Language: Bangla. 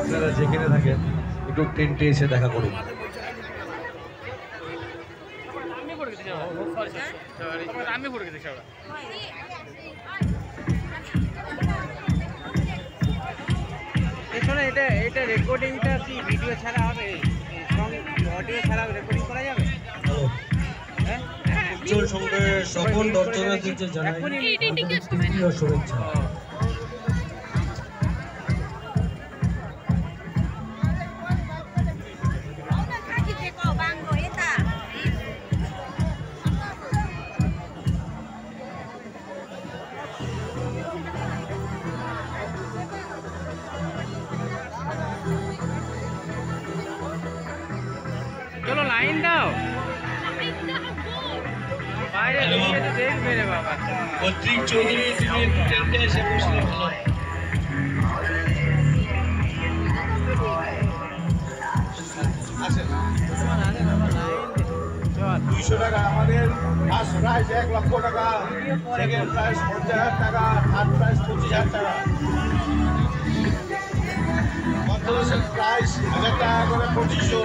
আপনারা যেখানে থাকেন একটু টেন্টে এসে দেখা করুন। এটা রেকর্ডিংটা কি ভিডিও ছাড়া হবে, অডিও ছাড়া রেকর্ডিং করা যাবে? উজ্জ্বল সংঘের সকল দর্শনার্থীকে জানাই শুভেচ্ছা। চলো লাইন দাও, বাইরে দেখবে রে বাবা। পত্রিক চৌধুরী টেন্টে এসে বসলে ভালো। 200 টাকা আমাদের ফার্স্ট প্রাইস, 1 লক্ষ টাকা, সেকেন্ড প্রাইস 50,000 টাকা, থার্ড প্রাইস 25,000 টাকা, প্রাইস 1000 টাকা করে 2500।